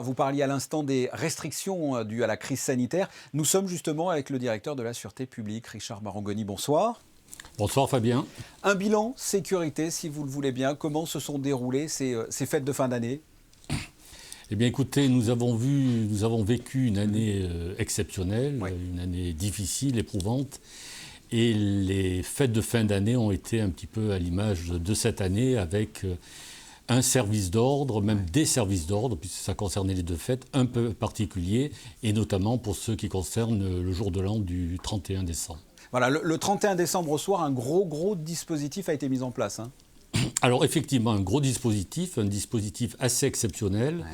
Vous parliez à l'instant des restrictions dues à la crise sanitaire. Nous sommes justement avec le directeur de la Sûreté publique, Richard Marangoni. Bonsoir. Bonsoir Fabien. Un bilan sécurité, si vous le voulez bien. Comment se sont déroulées ces fêtes de fin d'année? Eh bien écoutez, nous avons vécu une année exceptionnelle, Oui. une année difficile, éprouvante. Et les fêtes de fin d'année ont été un petit peu à l'image de cette année avec un service d'ordre, même des services d'ordre, puisque ça concernait les deux fêtes, un peu particuliers, et notamment pour ceux qui concernent le jour de l'an du 31 décembre. Voilà, le 31 décembre au soir, un gros dispositif a été mis en place. Alors effectivement, un dispositif assez exceptionnel, Ouais.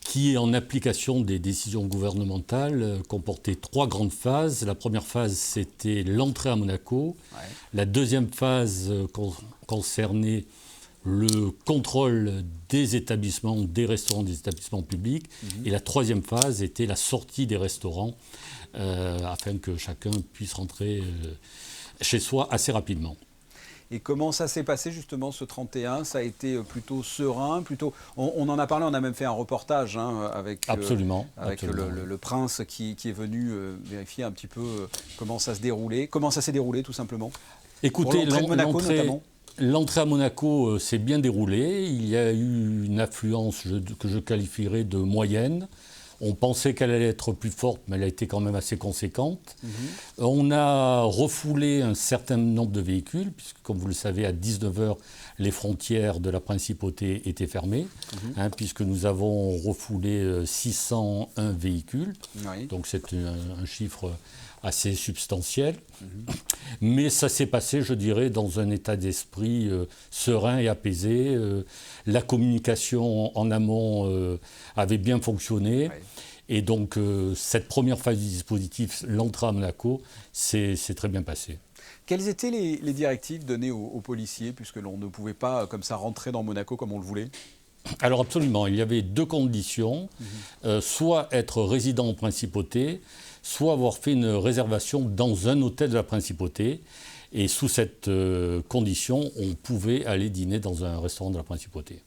qui, en application des décisions gouvernementales, comportait trois grandes phases. La première phase, c'était l'entrée à Monaco. Ouais. La deuxième phase concernait le contrôle des établissements, des restaurants, des établissements publics. Et la troisième phase était la sortie des restaurants, afin que chacun puisse rentrer chez soi assez rapidement. Et comment ça s'est passé justement ce 31? Ça a été plutôt serein, On en a parlé, on a même fait un reportage avec, Absolument. le prince qui est venu vérifier un petit peu comment ça se déroulait. Comment ça s'est déroulé tout simplement? Écoutez, Pour l'entrée de Monaco notamment. l'entrée à Monaco s'est bien déroulée. Il y a eu une affluence que je qualifierais de moyenne. On pensait qu'elle allait être plus forte, mais elle a été quand même assez conséquente. On a refoulé un certain nombre de véhicules, puisque comme vous le savez, à 19h, les frontières de la principauté étaient fermées, puisque nous avons refoulé 601 véhicules. Oui. Donc c'est un chiffre assez substantiel. Mais ça s'est passé, je dirais, dans un état d'esprit serein et apaisé. La communication en amont avait bien fonctionné. Oui. Et donc, cette première phase du dispositif, l'entrée à Monaco, c'est très bien passé. Quelles étaient les directives données aux policiers, puisque l'on ne pouvait pas comme ça rentrer dans Monaco comme on le voulait? Alors absolument, il y avait deux conditions. Soit être résident en principauté, soit avoir fait une réservation dans un hôtel de la principauté. Et sous cette condition, on pouvait aller dîner dans un restaurant de la principauté.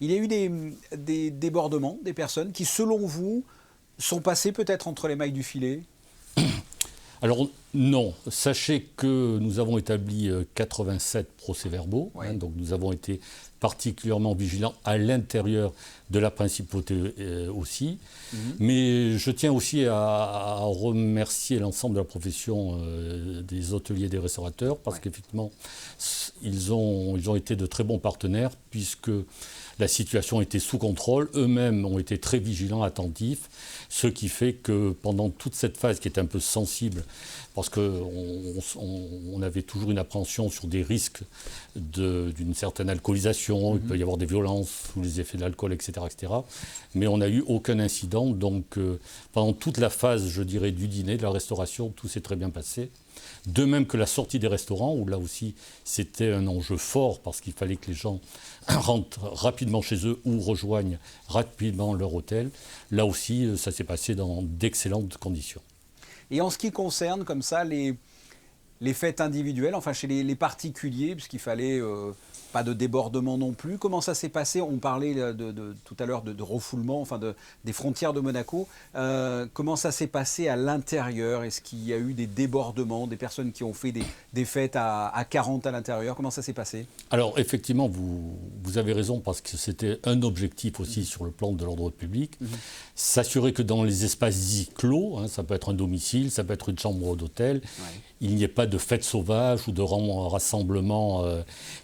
Il y a eu des débordements, des personnes qui, selon vous, sont passées peut-être entre les mailles du filet? Alors non, sachez que nous avons établi 87 procès-verbaux, Oui. donc nous avons été particulièrement vigilants à l'intérieur de la principauté aussi. Mais je tiens aussi à remercier l'ensemble de la profession des hôteliers et des restaurateurs, parce qu'effectivement, ils ont été de très bons partenaires, puisque la situation était sous contrôle. Eux-mêmes ont été très vigilants, attentifs, ce qui fait que pendant toute cette phase qui est un peu sensible, parce qu'on avait toujours une appréhension sur des risques d'une certaine alcoolisation, il peut y avoir des violences sous les effets de l'alcool, etc. Mais on n'a eu aucun incident. Donc pendant toute la phase, je dirais, du dîner, de la restauration, tout s'est très bien passé. De même que la sortie des restaurants, où là aussi c'était un enjeu fort, parce qu'il fallait que les gens rentrent rapidement chez eux ou rejoignent rapidement leur hôtel. Là aussi, ça s'est passé dans d'excellentes conditions. Et en ce qui concerne comme ça les fêtes individuelles, enfin chez les particuliers, puisqu'il fallait pas de débordement non plus, comment ça s'est passé? On parlait tout à l'heure de refoulement, enfin des frontières de Monaco. Comment ça s'est passé à l'intérieur? Est-ce qu'il y a eu des débordements, des personnes qui ont fait des fêtes à 40 à l'intérieur? Comment ça s'est passé? Alors effectivement, vous avez raison, parce que c'était un objectif aussi sur le plan de l'ordre public, s'assurer que dans les espaces dits clos, ça peut être un domicile, ça peut être une chambre d'hôtel, il n'y ait pas de fêtes sauvages ou de rassemblements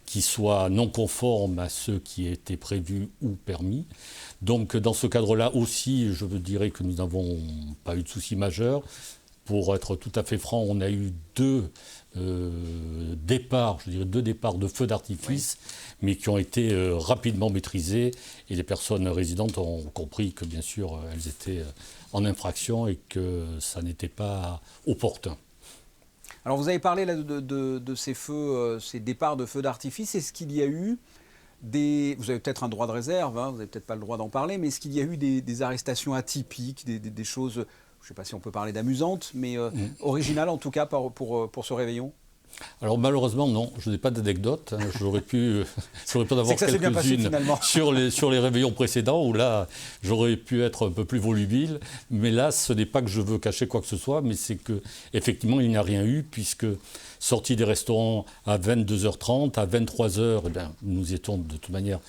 qui soient non conformes à ceux qui étaient prévus ou permis. Donc dans ce cadre-là aussi, je dirais que nous n'avons pas eu de soucis majeurs. Pour être tout à fait franc, on a eu deux départs de feux d'artifice, mais qui ont été rapidement maîtrisés, et les personnes résidentes ont compris que bien sûr elles étaient en infraction et que ça n'était pas opportun. Alors vous avez parlé là, de ces feux, ces départs de feux d'artifice. Est-ce qu'il y a eu vous avez peut-être un droit de réserve, vous n'avez peut-être pas le droit d'en parler, mais est-ce qu'il y a eu des arrestations atypiques, des choses, je ne sais pas si on peut parler d'amusantes, mais originales en tout cas pour ce réveillon? Alors malheureusement non, je n'ai pas d'anecdote. J'aurais pu en avoir quelques-unes sur les réveillons précédents où là j'aurais pu être un peu plus volubile. Mais là, ce n'est pas que je veux cacher quoi que ce soit, mais c'est que effectivement il n'y a rien eu puisque sortie des restaurants à 22h30, à 23h, eh bien, nous étions de toute manière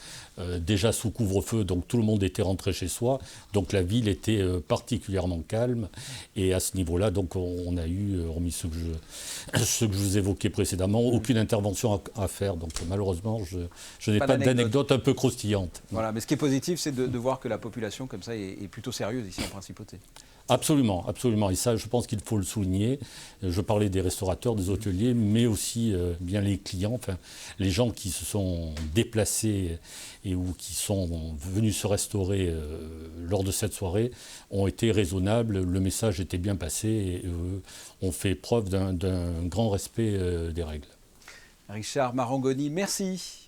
déjà sous couvre-feu, donc tout le monde était rentré chez soi, donc la ville était particulièrement calme, et à ce niveau-là, donc on a eu, hormis ce que je vous évoquais précédemment, aucune intervention à faire, donc malheureusement, je n'ai pas d'anecdote un peu croustillante. Voilà, mais ce qui est positif, c'est de voir que la population, comme ça, est plutôt sérieuse ici en Principauté. Absolument, absolument. Et ça, je pense qu'il faut le souligner. Je parlais des restaurateurs, des hôteliers, mais aussi bien les clients, enfin, les gens qui se sont déplacés ou qui sont venus se restaurer lors de cette soirée ont été raisonnables. Le message était bien passé et ont fait preuve d'un grand respect des règles. Richard Marangoni, merci.